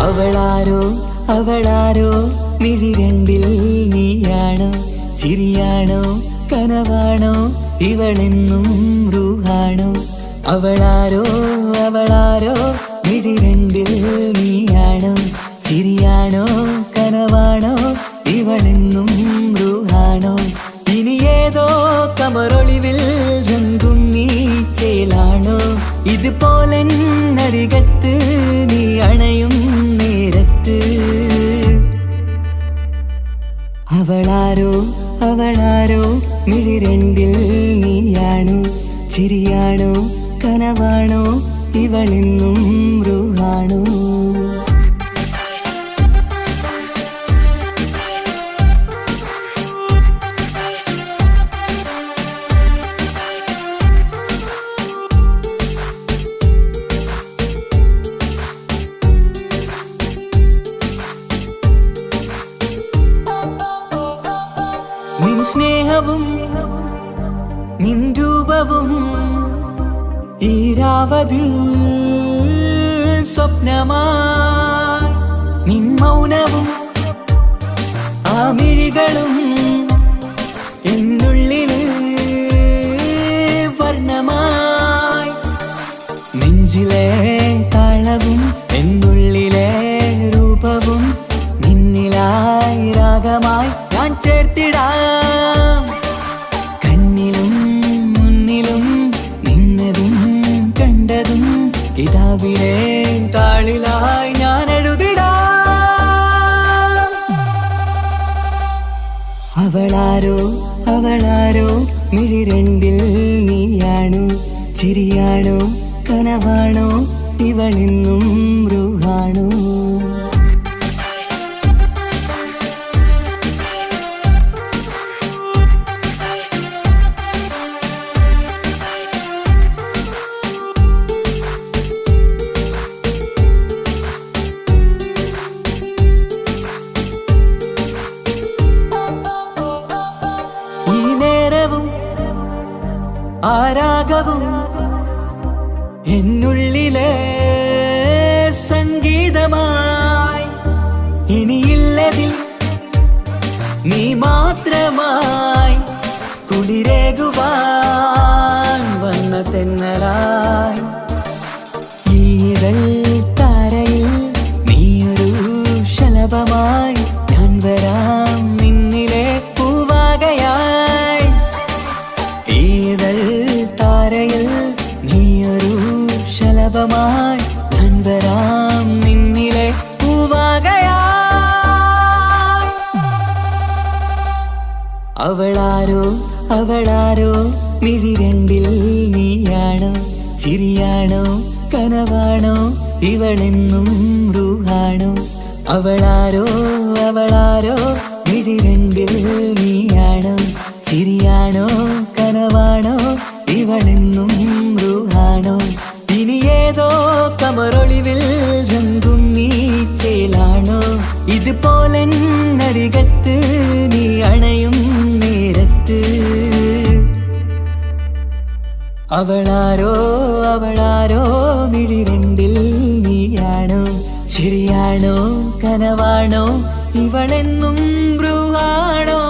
അവളാരോ അവളാരോ മിഴിരണ്ടിൽ നീയാണോ ചിരിയാണോ കനവാണോ ഇവളെന്നും റൂഹാണോ അവളാരോ അവളാരോ മിഴിരണ്ടിൽ നീയാണോ ചിരിയാണോ കനവാണോ ഇവളെന്നും റൂഹാണോ ഇനി ഏതോ കമറൊളിവിൽ രംഗും നീ ചേലാണോ ഇതുപോലെ നരികത്ത് നീ അണയും നേരത്ത് അവളാരോ അവളാരോ മിഴിരണ്ടിൽ നീയാണോ ചിരിയാണോ കനവാണോ ഇവളെന്നും റൂഹാണോ നിൻ സ്നേഹവും നിൻ രൂപവും ഈരാവതിൽ സ്വപ്നമായി നിൻ മൗനവും ആ മിഴികളും എന്നുള്ളിൽ വർണ്ണമായി നെഞ്ചിലെ താളവും എന്നുള്ളിലെ രൂപവും നിന്നിലായി രാഗമായി ഞാൻ ചേർത്തിടാം കണ്ണിലും മുന്നിലും നിന്നതും കണ്ടതും കിതാബിലെ താളിലായി ഞാൻ എഴുതിടാം അവളാരോ അവളാരോ മിഴിരണ്ടിൽ നീയാണോ ചിരിയാണോ കനവാണോ ഇവളെന്നും റൂഹാണോ ആരാഗവും എന്നുള്ളിലെ സംഗീതമായി ഇനിയില്ലതിൽ നീ മാത്രമായി കുളിരേകുവാൻ വന്ന തെന്നലായി ഈതൾ താരയിൽ നീയൊരു ശലഭമായി ഞാൻ വരാം നിന്നിലെ പൂവാകയായി ഈതൾ താരയിൽ നീയൊരു ശലഭമായി ഞാൻ വരാം നിന്നിലെ പൂവാകയായി അവളാരോ അവളാരോ മിഴിരണ്ടിൽ നീയാണോ ചിരിയാണോ കനവാണോ ഇവളെന്നും റൂഹാണോ അവളാരോ അവളാരോ മിഴിരണ്ടിൽ നീയാണോ ചിരിയാണോ കനവാണോ ഇവളെന്നും റൂഹാണോ ഇനി ഏതോ കമറൊളിവിൽ രംഗും നീ ചേലാണോ ഇതുപോലെ നരികത്ത് നീ അണയും നേരത്ത് അവളാരോ അവളാരോ മിഴിരണ്ടിൽ നീയാണോ ചിരിയാണോ കനവാണോ ഇവളെന്നും റൂഹാണോ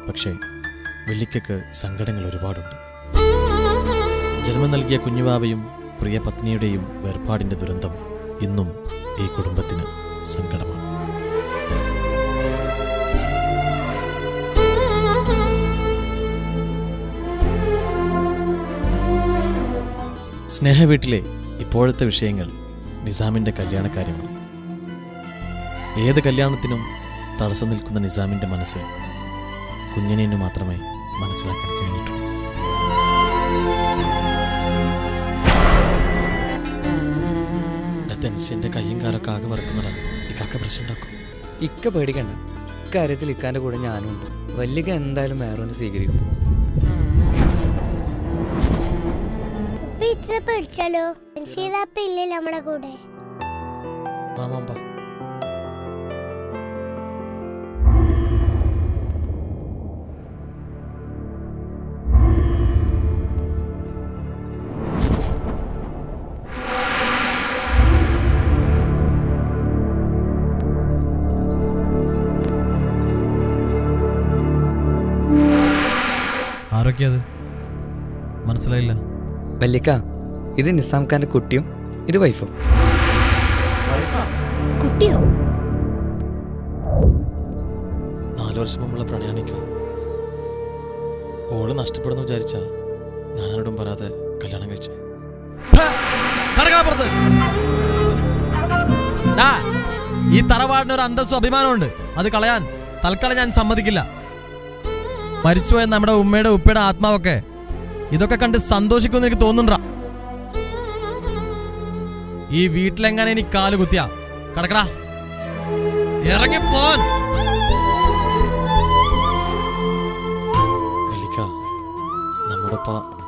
പക്ഷേ വല്ലിക്കയ്ക്ക് സങ്കടങ്ങൾ ഒരുപാടുണ്ട്. ജന്മം നൽകിയ കുഞ്ഞുവാവയും പ്രിയ പത്നിയുടെയും വേർപാടിൻ്റെ ദുരന്തം ഇന്നും ഈ കുടുംബത്തിന് സങ്കടമാണ്. സ്നേഹവീട്ടിലെ ഇപ്പോഴത്തെ വിഷയങ്ങൾ നിസാമിൻ്റെ കല്യാണക്കാര്യമാണ്. ഏത് കല്യാണത്തിനും തടസ്സം നിൽക്കുന്ന നിസാമിൻ്റെ മനസ്സ് കുഞ്ഞിനു മാത്രമേ മനസ്സിലാക്കാൻ കഴിഞ്ഞിട്ടുള്ളൂ. തെൻസിന്റെ കയ്യും കാലൊക്കെ ആകെ വറക്കുന്നതാണ്. ഇക്കാക്ക പ്രശ്നം ഉണ്ടാക്കും. ഇക്ക പേടിക്കണ്ട, ഇക്കാര്യത്തിൽ ഇക്കാന്റെ കൂടെ ഞാനും ഉണ്ട്. വല്ലിക എന്തായാലും മേറോനെ സ്വീകരിക്കും. പേടിച്ചാലോ? ഇല്ലേ നമ്മുടെ കൂടെ? ആരൊക്കെയത്? മനസ്സിലായില്ല. വല്ലിക്ക, ഇത് നിസാം ഖാന്റെ കുട്ടിയും ഇത് വൈഫും. കുട്ടിയോ? 4 വർഷം മുമ്പുള്ള പ്രണയാണിക്ക. ഓള് നഷ്ടപ്പെടുന്നു വിചാരിച്ച ഞാനോടും പറയാതെ കല്യാണം കഴിച്ചു. ഈ തറവാടിനൊരു അന്തസ്സും അഭിമാനമുണ്ട്. അത് കളയാൻ തൽക്കാലം ഞാൻ സമ്മതിക്കില്ല. മരിച്ചുപോയ നമ്മുടെ ഉമ്മയുടെ ഉപ്പയുടെ ആത്മാവൊക്കെ ഇതൊക്കെ കണ്ട് സന്തോഷിക്കുമെന്ന് എനിക്ക് തോന്നുന്നുണ്ടാ. ഈ വീട്ടിലെങ്ങനെ എനിക്ക് കാല് കുത്തിയാ കടക്കടാ, ഇറങ്ങിപ്പോൻ.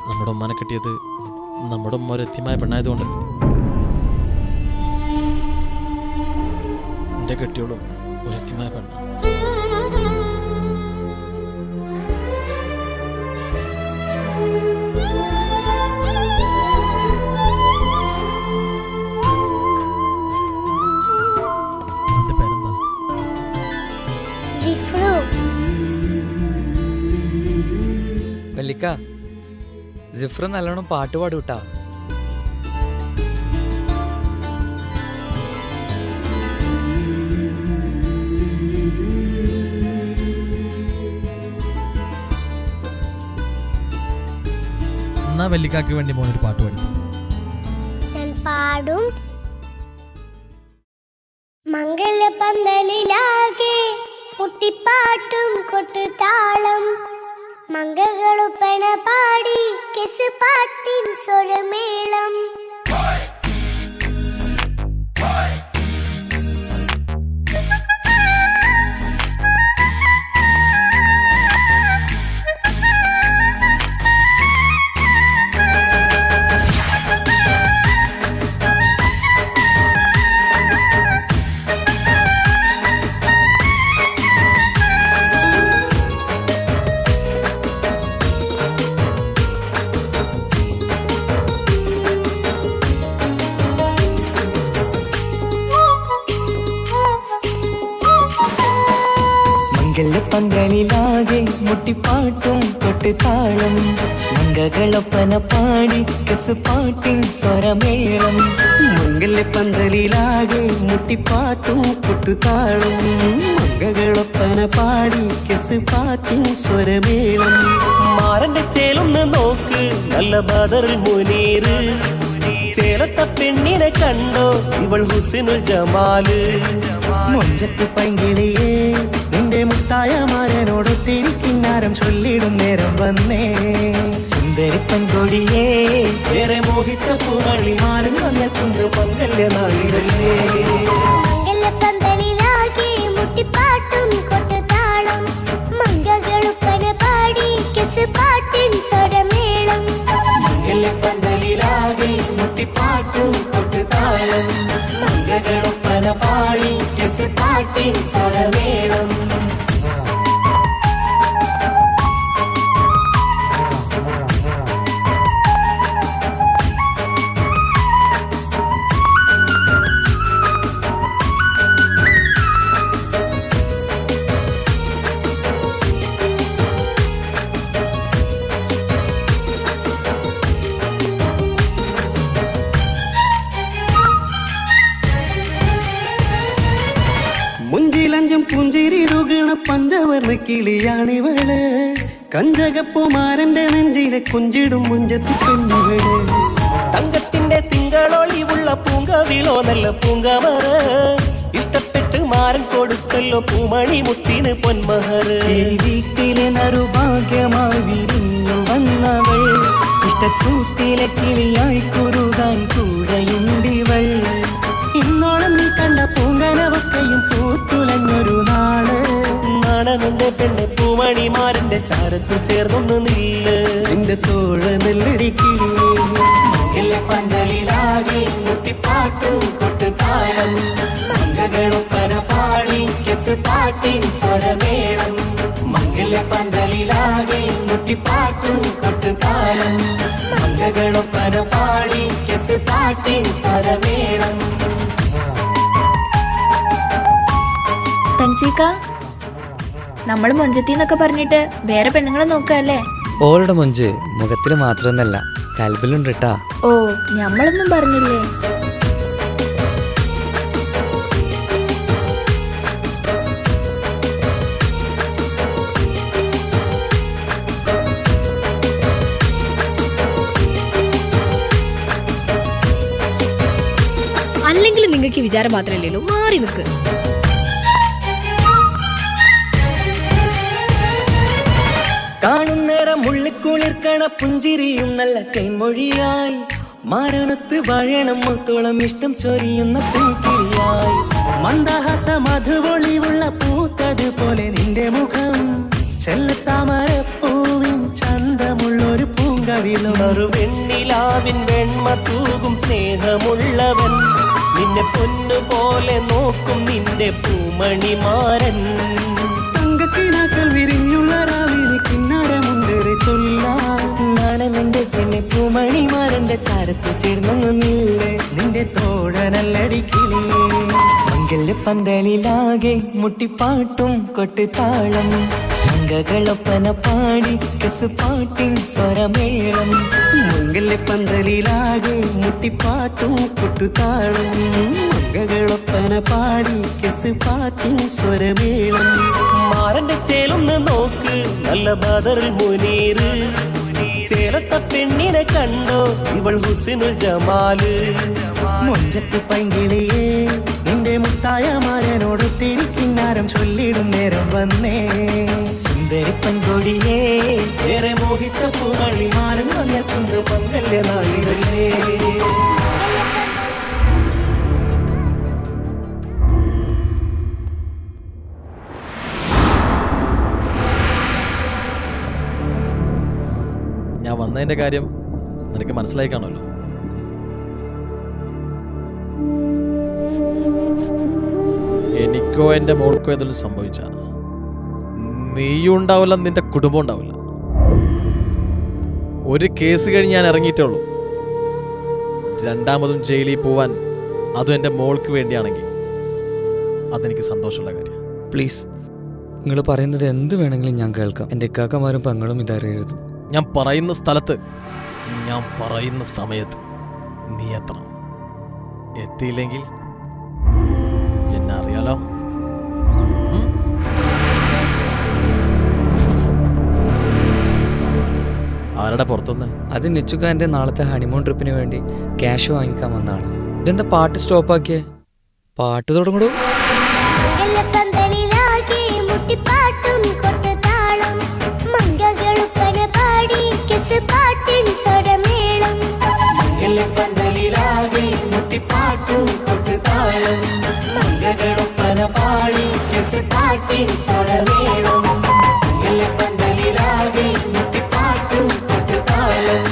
നമ്മുടെ ഉമ്മാനെ കിട്ടിയത് നമ്മുടെ ഉമ്മ ഒരു എത്തിയമായ പെണ്ണായതുകൊണ്ട്. എന്റെ കെട്ടിയോളും ഒരു എത്തിയമായ പെണ്ണ. വല്ലിക്ക, ജിഫ്ര നല്ലോണം പാട്ട് പാടൂട്ടാ. എന്നാ വല്ലിക്കാക്ക് വേണ്ടി മോനൊരു പാട്ട് പാടി. ഞാൻ പാടും. മംഗലപന്തലിലാകെ കുട്ടിപ്പാട്ടും കൊട്ടുതാളം, മംഗളുപ്പണ പാടി കെസ് പാട്ടിൻ സ്വരമേളം. പന്തലിലാകെ മുട്ടിപ്പാട്ടും കൊട്ടുതാളം, മംഗളൊപ്പന പാടി കെസ് പാട്ടിൻ സ്വരമേളം. മംഗല്യപ്പന്തലിലാകെ മുട്ടിപ്പാട്ടും കൊട്ടുതാളം, മംഗളൊപ്പന പാടി കെസ് പാട്ടിൻ സ്വരമേളം. മാറന്റെ ചേലൊന്ന് നോക്ക്, നല്ല ബദറിൽ മുനീറ്. ചേലത്ത പെണ്ണിനെ കണ്ടോ, ഇവൾ ഹുസ്നുൽ ജമാല്. മൊഞ്ചത്ത് പൈങ്കിളിയേ, നിന്റെ മുത്തായ മാരനോട് തിരിക്കിന്നാരം ചൊല്ലിടും നേരം വന്നേ. സുന്ദരി പെൺകൊടിയേ, ഏറെ മോഹിച്ച പൂവളിമാരൻ വന്നെത്തുന്ന മംഗല്യ നാളിലല്ലേ. മംഗലപന്തലിലാകെ മുട്ടിപ്പാട്ടും കൊട്ടുതാളം, മംഗളുപ്പന പാടി കെസ് പാട്ടിൻ സ്വരമേളം. മംഗല്യപന്തലിലാകെ മുട്ടിപ്പാട്ടും കൊട്ടുതാളം, മംഗളൊപ്പന പാടി കെസ് പാട്ടിൻ സ്വരമേളം. മുഞ്ചിലഞ്ചും പുഞ്ചിരി തുകണ പഞ്ചവർണ്ണ കിളിയാണിവള് കഞ്ചകപ്പുമാരന്റെ നെഞ്ചിലെ കുഞ്ചിടും മുഞ്ചത്തി പെണ്ണുകള് തങ്കത്തിന്റെ തിങ്കളൊളിവുള്ള പൂങ്കവിളോ നല്ല പൂങ്കമറ ഇഷ്ടപ്പെട്ട് മാരൻ കൊടുക്കല്ലോ പൂമണി മുത്തിന് പൊന്മഹർ വീട്ടിലെ നറുഭാഗ്യമായി വിരിഞ്ഞു വന്നവൾ ഇഷ്ടക്കൂട്ടിലെ കിളിയായി കുറുകാൻ കൂടെയുണ്ടിവൾ ഇന്നോളം നീ കണ്ട പൂങ്കനവക്കയും പൂത്തുലഞ്ഞൊരു നാള് നാണമെന്റെ പെണ്ണ് പൂമണിമാരന്റെ ചാരത്ത് ചേർന്നൊന്ന് നില്ല് നിന്റെ തോഴ നെല്ലടിക്കിളിയേ പന്തലിലാകെ മുട്ടിപ്പാട്ടും കൊട്ടുതാളം മംഗളൊപ്പന പാടി കെസ് പാട്ടിൻ സ്വരമേളം മംഗല പന്തലിലാകെ മുട്ടിപ്പാട്ടും കൊട്ടുതാളം മംഗളൊപ്പന പാടി കെസ് പാട്ടിൻ സ്വരമേളം. തൻസീക്ക, നമ്മള് മൊഞ്ചത്തിന്നൊക്കെ പറഞ്ഞിട്ട് വേറെ പെണ്ണുങ്ങളെ നോക്കല്ലേ? ഓളുടെ മൊഞ്ച് മുഖത്തിൽ മാത്രമൊന്നല്ല കൽബിലുണ്ട് കേട്ടാ. ഓ, ഞമ്മളൊന്നും പറഞ്ഞില്ലേ? അല്ലെങ്കിൽ നിങ്ങൾക്ക് വിചാരം മാത്രമല്ലല്ലോ, മാറി നിൽക്ക്. കാണുന്നേരം ഉള്ളിക്കുളിർക്കണ പുഞ്ചിരിയും നല്ല കൈമൊഴിയായി മാരണത്ത് വഴണം മുത്തോളം ഇഷ്ടം ചൊരിയുന്ന പൂക്കിരിയായി മന്ദഹാസ മധുവൊളിവുള്ള പൂത്തതുപോലെ നിന്റെ മുഖം ചെല്ലത്താമരപ്പൂവിൻ ചന്തമുള്ളൊരു പൂങ്കവിളും വെണ്ണിലാവിൻ വെണ്മ തൂകും സ്നേഹമുള്ളവൻ നിന്നെ പൊന്നുപോലെ നോക്കും നിന്റെ പൂമണിമാരൻ തങ്കക്കിനാക്കൾ വിരിഞ്ഞുള്ള രാവിലെ കിന്നാരമുണ്ടേറെ തൊല്ലാണെന്റെ പെണ്ണെ പൂമണിമാരന്റെ ചാരത്ത് ചേർന്നൊന്നു നില്ലേ നിന്റെ തോഴനല്ലടിക്കിളിയേ മംഗല്യ പന്തലിലാകെ മുട്ടിപ്പാട്ടും കൊട്ടുതാളം മംഗളൊപ്പന പാടി കെസ് പാട്ടിൻ സ്വരമേളം മംഗല്യ പന്തലിലാകെ മുട്ടിപ്പാട്ടും കൊട്ടുതാളം മംഗളൊപ്പന പാടി കെസ് പാട്ടിൻ സ്വരമേളം മാരന്റെ ചേലൊന്ന് നോക്ക് നല്ല ബദറിൽ മുനീറ് ചേലത്ത പെണ്ണിനെ കണ്ടോ ഇവൾ ഹുസിനുൽ ജമാല് മൊഞ്ചത്തി പൈങ്കിളിയേ നിന്റെ മുത്തായ മാരനോട് തിരിക്കിന്നാരം ചൊല്ലിടും നേരം വന്നേ സുന്ദരി പെൺകൊടിയേ ഏറെ മോഹിച്ച പൂമണിമാരൻ വന്നെത്തുന്ന മംഗല്യ നാളിതല്ലേ. ഞാൻ വന്നതിന്റെ കാര്യം നിനക്ക് മനസ്സിലായി കാണുമല്ലോ. എനിക്കോ എൻ്റെ മോൾക്കോ എന്തെങ്കിലും സംഭവിച്ച നീയും ഉണ്ടാവില്ല, നിന്റെ കുടുംബം ഉണ്ടാവില്ല. ഒരു കേസ് കഴിഞ്ഞ് ഞാൻ ഇറങ്ങിയിട്ടേ ഉള്ളൂ. രണ്ടാമതും ജയിലിൽ പോവാൻ, അതും എൻ്റെ മോൾക്ക് വേണ്ടിയാണെങ്കിൽ അതെനിക്ക് സന്തോഷമുള്ള കാര്യം. പ്ലീസ്, നിങ്ങൾ പറയുന്നത് എന്ത് വേണമെങ്കിലും ഞാൻ കേൾക്കാം. എൻ്റെ ഇക്കാക്കമാരും പെങ്ങളും ഇതറിയരുത്. ഞാൻ പറയുന്ന സ്ഥലത്ത്, ഞാൻ പറയുന്ന സമയത്ത് നീ എത്തണം. എത്തിയില്ലെങ്കിൽ എന്നെ അറിയാലോ. ആരുടെ പുറത്തുനിന്ന്? അത് നിച്ചുക്കാൻ്റെ നാളത്തെ ഹണിമൂൺ ട്രിപ്പിന് വേണ്ടി ക്യാഷ് വാങ്ങിക്കാൻ വന്നതാണ്. ഇതെന്താ പാട്ട് സ്റ്റോപ്പാക്കിയേ? പാട്ട് തുടങ്ങൂ. പന്തലിലാകെ മുട്ടിപ്പാട്ടും കൊട്ടുതാളം മംഗളൊപ്പന പാടി കെസ് പാട്ടിൻ സ്വരമേളം പന്തലിലാകെ മുട്ടിപ്പാട്ടും കൊട്ടുതാളം മംഗളൊപ്പന പാടി കെസ് പാട്ടിൻ സ്വരമേളം പന്തലിലാകെ മുട്ടിപ്പാട്ടും കൊട്ടുതാളം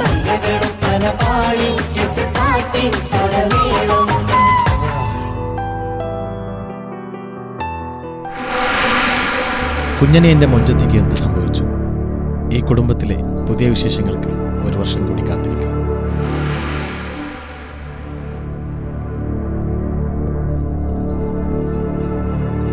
മംഗളൊപ്പന പാടി കെസ് പാട്ടിൻ സ്വരമേളം. കുഞ്ഞനെ എൻ്റെ മൊഞ്ചത്തിക്ക് എന്ത് സംഭവിച്ചു? ഈ കുടുംബത്തിലെ പുതിയ വിശേഷങ്ങൾക്ക് 1 വർഷം കൂടി കാത്തിരിക്കാം.